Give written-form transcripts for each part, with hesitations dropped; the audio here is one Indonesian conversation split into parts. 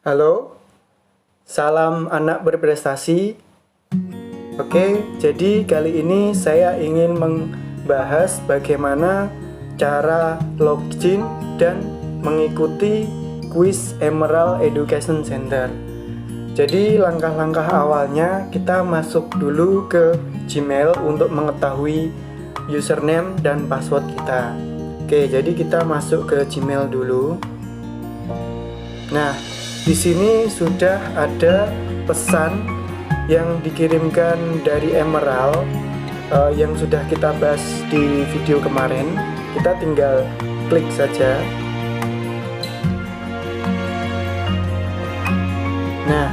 Halo, salam anak berprestasi. Oke, jadi kali ini saya ingin membahas bagaimana cara login dan mengikuti kuis Emerald Education Center. Jadi langkah-langkah awalnya kita masuk dulu ke Gmail untuk mengetahui username dan password kita. Oke, jadi kita masuk ke Gmail dulu. Nah, di sini sudah ada pesan yang dikirimkan dari Emerald yang sudah kita bahas di video kemarin. Kita tinggal klik saja. Nah,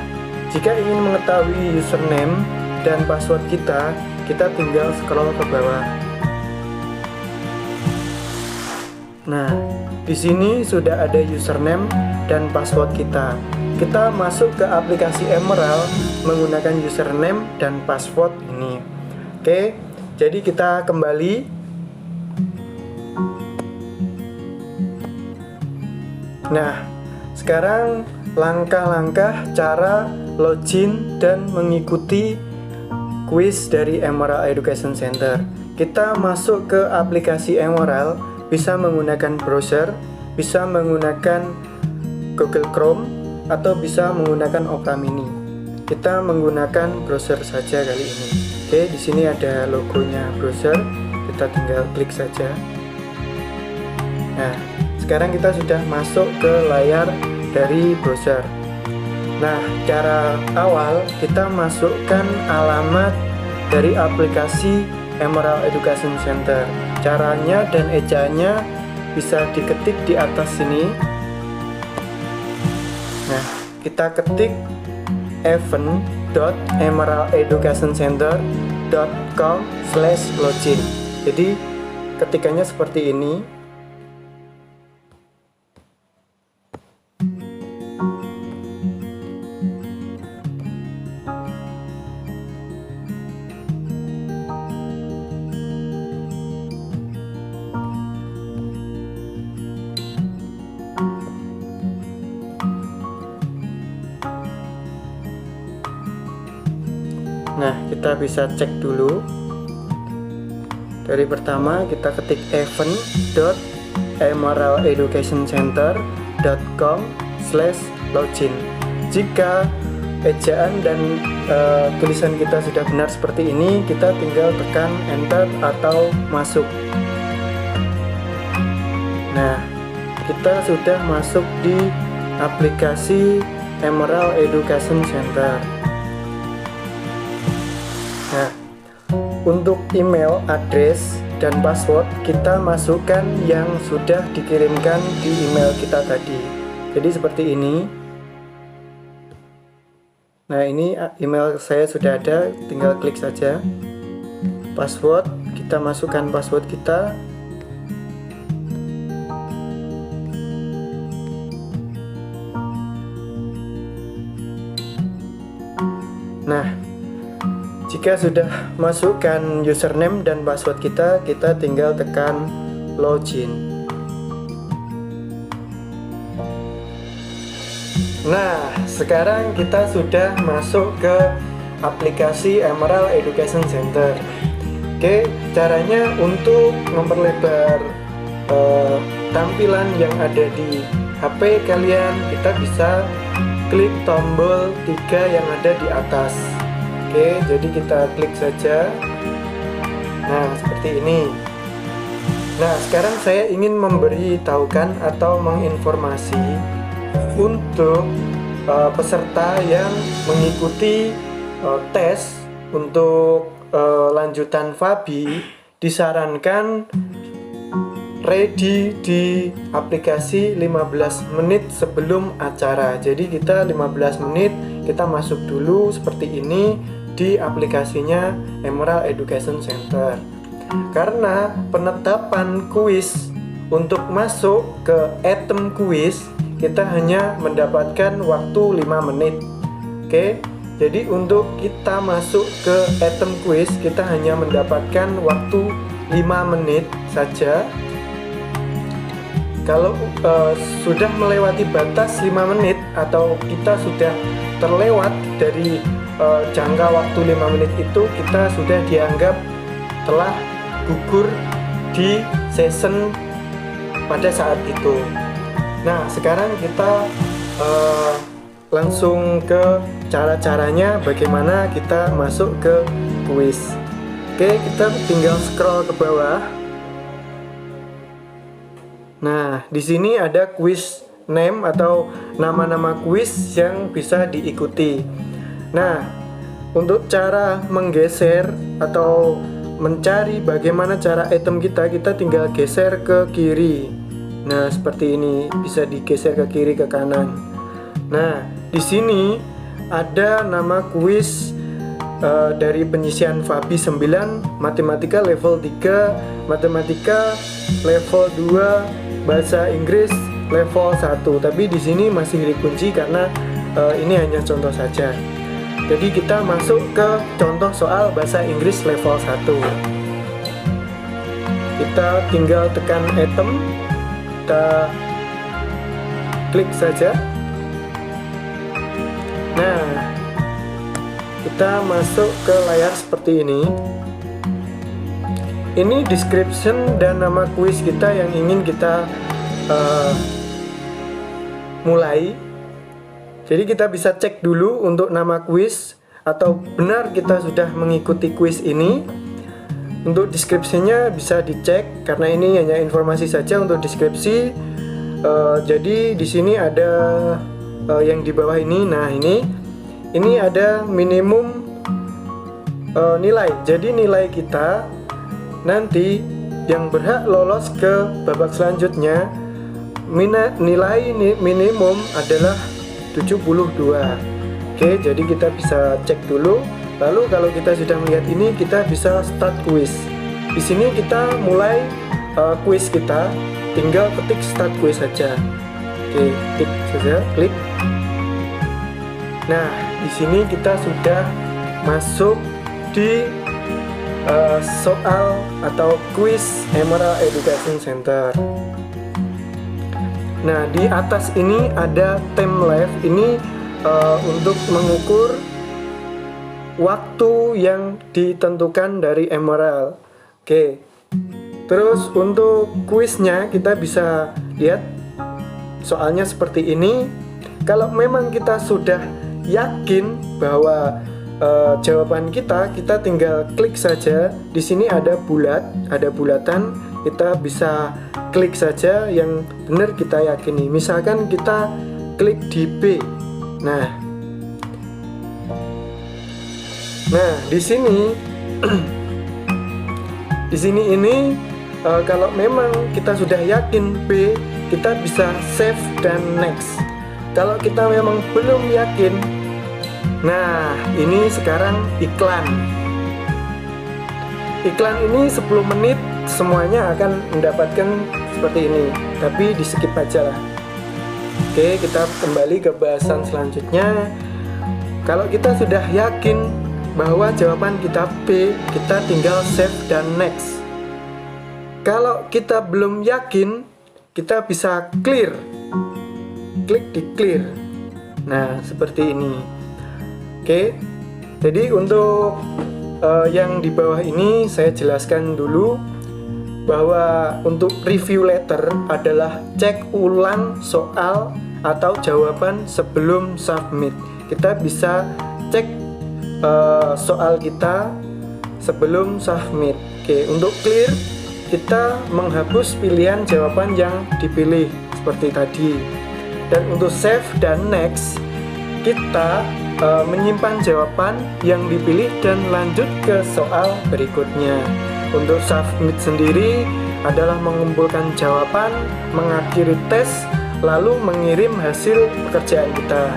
jika ingin mengetahui username dan password kita tinggal scroll ke bawah. Nah, di sini sudah ada username dan password kita. Kita masuk ke aplikasi Emerald menggunakan username dan password ini. Oke, jadi kita kembali. Nah, sekarang langkah-langkah cara login dan mengikuti kuis dari Emerald Education Center. Kita masuk ke aplikasi Emerald, bisa menggunakan browser, bisa menggunakan Google Chrome, atau bisa menggunakan Opera Mini. Kita menggunakan browser saja kali ini. Oke, di sini ada logonya browser. Kita tinggal klik saja. Nah, sekarang kita sudah masuk ke layar dari browser. Nah, cara awal kita masukkan alamat dari aplikasi Emerald Education Center. Caranya dan ejaannya bisa diketik di atas sini. Nah, kita ketik event.emeraldeducationcenter.com/login. Jadi ketikannya seperti ini. Nah, kita bisa cek dulu. Dari pertama kita ketik event.emeraldeducationcenter.com/login. Jika ejaan dan tulisan kita sudah benar seperti ini, kita tinggal tekan enter atau masuk. Nah, kita sudah masuk di aplikasi Emerald Education Center. Nah, untuk email, address, dan password kita masukkan yang sudah dikirimkan di email kita tadi. Jadi seperti ini. Nah, ini email saya sudah ada, tinggal klik saja. Password, kita masukkan password kita. Nah, jika sudah masukkan username dan password kita tinggal tekan login. Nah, sekarang kita sudah masuk ke aplikasi Emerald Education Center. Oke, caranya untuk memperlebar tampilan yang ada di HP kalian, kita bisa klik tombol 3 yang ada di atas. Oke, jadi kita klik saja. Nah, seperti ini. Nah, sekarang saya ingin memberitahukan atau menginformasi untuk peserta yang mengikuti tes untuk lanjutan FABI, disarankan ready di aplikasi 15 menit sebelum acara. Jadi kita 15 menit kita masuk dulu seperti ini di aplikasinya Emerald Education Center. Karena penetapan kuis untuk masuk ke item kuis kita hanya mendapatkan waktu 5 menit. Oke, jadi untuk kita masuk ke item kuis kita hanya mendapatkan waktu 5 menit saja. Kalau sudah melewati batas 5 menit atau kita sudah terlewat dari jangka waktu 5 menit itu, kita sudah dianggap telah gugur di session pada saat itu. Nah, sekarang kita langsung ke cara-caranya bagaimana kita masuk ke kuis. Oke, kita tinggal scroll ke bawah. Nah, di sini ada quiz name atau nama-nama kuis yang bisa diikuti. Nah, untuk cara menggeser atau mencari bagaimana cara item kita tinggal geser ke kiri. Nah, seperti ini, bisa digeser ke kiri ke kanan. Nah, di sini ada nama kuis dari penyisian Fabi 9, matematika level 3, matematika level 2, bahasa Inggris level 1. Tapi di sini masih dikunci karena ini hanya contoh saja. Jadi kita masuk ke contoh soal bahasa Inggris level 1. Kita tinggal tekan item, kita klik saja. Nah, kita masuk ke layar seperti ini. Ini description dan nama kuis kita yang ingin kita mulai. Jadi kita bisa cek dulu untuk nama kuis atau benar kita sudah mengikuti kuis ini. Untuk deskripsinya bisa dicek karena ini hanya informasi saja untuk deskripsi. Jadi di sini ada yang di bawah ini. Nah, ini ada minimum nilai. Jadi nilai kita nanti yang berhak lolos ke babak selanjutnya nilai minimum adalah 72. Oke, jadi kita bisa cek dulu. Lalu kalau kita sudah melihat ini, kita bisa start quiz. Di sini kita mulai quiz kita, tinggal ketik start quiz saja. Oke, klik saja, klik. Nah, di sini kita sudah masuk di soal atau quiz Emerald Education Center. Nah, di atas ini ada time lapse. Ini untuk mengukur waktu yang ditentukan dari Emerald. Oke. Terus untuk kuisnya kita bisa lihat soalnya seperti ini. Kalau memang kita sudah yakin bahwa jawaban kita tinggal klik saja. Di sini ada bulatan. Kita bisa klik saja yang benar kita yakini. Misalkan kita klik di B. Nah, di sini kalau memang kita sudah yakin B, kita bisa save dan next. Kalau kita memang belum yakin, nah ini sekarang iklan. Iklan ini 10 menit semuanya akan mendapatkan seperti ini, tapi di skip aja lah. Oke, kita kembali ke bahasan selanjutnya. Kalau kita sudah yakin bahwa jawaban kita B, kita tinggal save dan next. Kalau kita belum yakin, kita bisa clear. Klik di clear. Nah, seperti ini. Oke. Jadi untuk yang di bawah ini saya jelaskan dulu bahwa untuk review letter adalah cek ulang soal atau jawaban sebelum submit. Kita bisa cek soal kita sebelum submit. Oke, untuk clear kita menghapus pilihan jawaban yang dipilih seperti tadi. Dan untuk save dan next kita menyimpan jawaban yang dipilih dan lanjut ke soal berikutnya. Untuk submit sendiri adalah mengumpulkan jawaban, mengakhiri tes, lalu mengirim hasil pekerjaan kita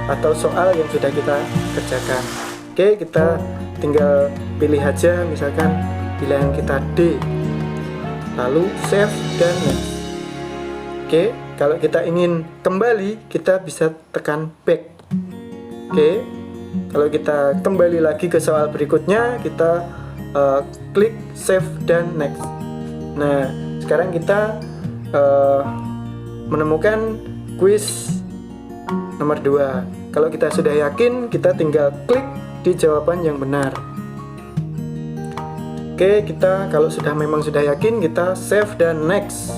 atau soal yang sudah kita kerjakan. Oke, kita tinggal pilih aja, misalkan pilihan kita D, lalu save dan next. Oke, kalau kita ingin kembali, kita bisa tekan back. Oke, kalau kita kembali lagi ke soal berikutnya, kita klik save dan next. Nah, sekarang kita menemukan kuis nomor 2. Kalau kita sudah yakin, kita tinggal klik di jawaban yang benar. Oke, kita kalau memang sudah yakin, kita save dan next.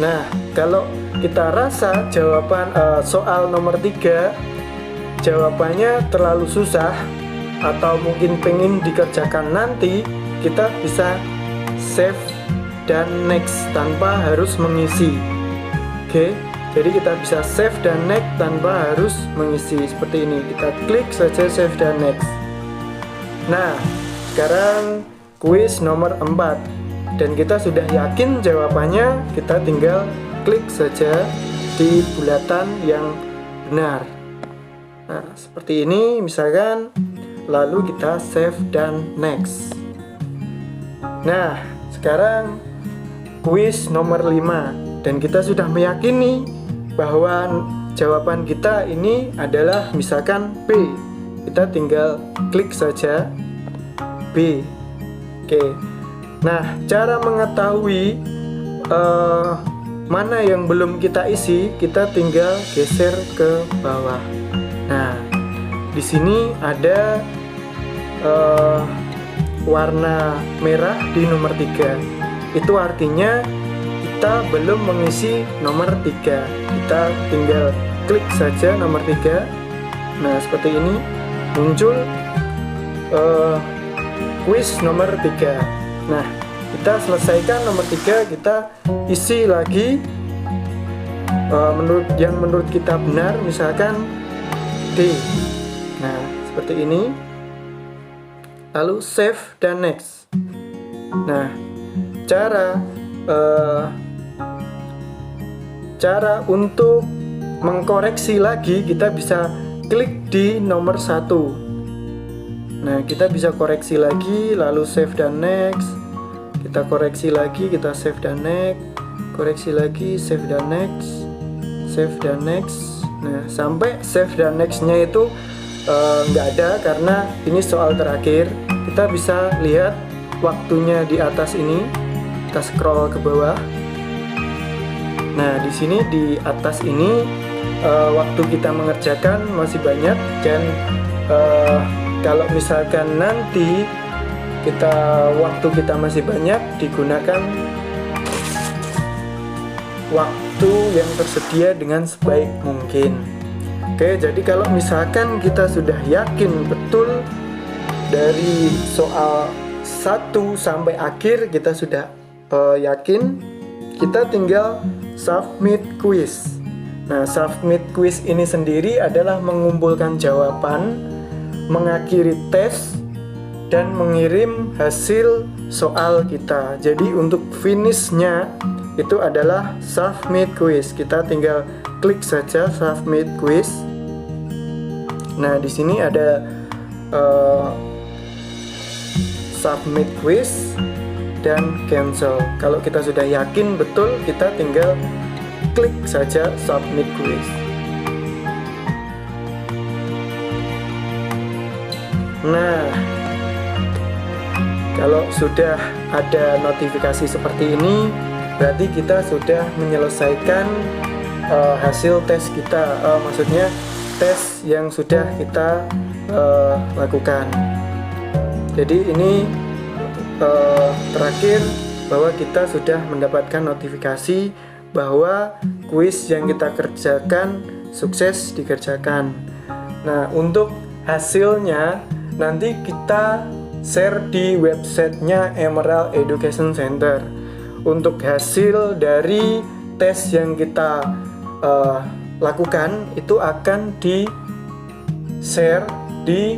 Nah, kalau kita rasa jawaban soal nomor 3 jawabannya terlalu susah atau mungkin pengen dikerjakan nanti, kita bisa save dan next tanpa harus mengisi. Oke, jadi kita bisa save dan next tanpa harus mengisi seperti ini. Kita klik saja save dan next. Nah, sekarang kuis nomor 4 dan kita sudah yakin jawabannya, kita tinggal klik saja di bulatan yang benar. Nah, seperti ini misalkan, lalu kita save dan next. Nah, sekarang kuis nomor 5 dan kita sudah meyakini bahwa jawaban kita ini adalah misalkan B. Kita tinggal klik saja B. Oke. Nah, cara mengetahui mana yang belum kita isi, kita tinggal geser ke bawah. Nah, di sini ada warna merah di nomor 3. Itu artinya kita belum mengisi nomor 3. Kita tinggal klik saja nomor 3. Nah, seperti ini muncul kuis nomor 3. Nah, kita selesaikan nomor 3, kita isi lagi menurut kita benar, misalkan D. Nah, seperti ini. Lalu save dan next. Nah, cara untuk mengkoreksi lagi, kita bisa klik di nomor 1. Nah, kita bisa koreksi lagi, lalu save dan next. Kita koreksi lagi, kita save dan next. Koreksi lagi, save dan next. Save dan next. Nah, sampai save dan next-nya itu nggak ada karena ini soal terakhir. Kita bisa lihat waktunya di atas ini. Kita scroll ke bawah. Nah, di sini di atas ini waktu kita mengerjakan masih banyak, dan kalau misalkan nanti waktu kita masih banyak, digunakan waktu yang tersedia dengan sebaik mungkin. Oke, jadi kalau misalkan kita sudah yakin betul dari soal 1 sampai akhir, kita sudah yakin, kita tinggal submit quiz. Nah, submit quiz ini sendiri adalah mengumpulkan jawaban, mengakhiri tes, dan mengirim hasil soal kita. Jadi untuk finishnya itu adalah submit quiz. Kita tinggal klik saja submit quiz. Nah, di sini ada submit quiz dan cancel. Kalau kita sudah yakin betul, kita tinggal klik saja submit quiz. Nah, kalau sudah ada notifikasi seperti ini, berarti kita sudah menyelesaikan hasil tes kita, maksudnya tes yang sudah kita lakukan. Jadi ini terakhir bahwa kita sudah mendapatkan notifikasi bahwa kuis yang kita kerjakan sukses dikerjakan. Nah, untuk hasilnya nanti kita share di websitenya Emerald Education Center. Untuk hasil dari tes yang kita lakukan itu akan di share di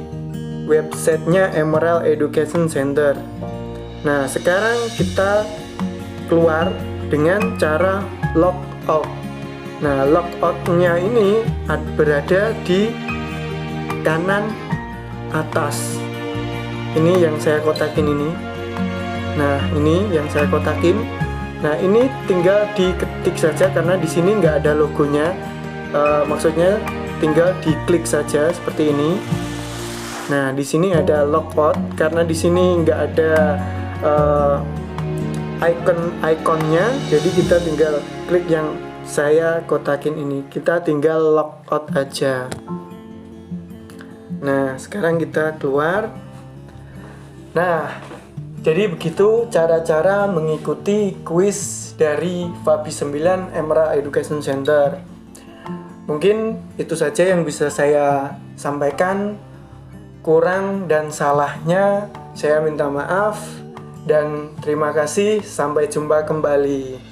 websitenya Emerald Education Center. Nah, sekarang kita keluar dengan cara logout. Nah, logoutnya ini berada di kanan atas. Ini yang saya kotakin ini. Nah, ini yang saya kotakin. Nah, ini tinggal diketik saja karena di sini nggak ada logonya. Maksudnya tinggal diklik saja seperti ini. Nah, di sini ada logout karena di sini nggak ada icon-iconnya. Jadi kita tinggal klik yang saya kotakin ini, kita tinggal logout aja. Nah, sekarang kita keluar. Nah, jadi begitu cara-cara mengikuti kuis dari Fabi 9 Emra Education Center. Mungkin itu saja yang bisa saya sampaikan. Kurang dan salahnya saya minta maaf dan terima kasih. Sampai jumpa kembali.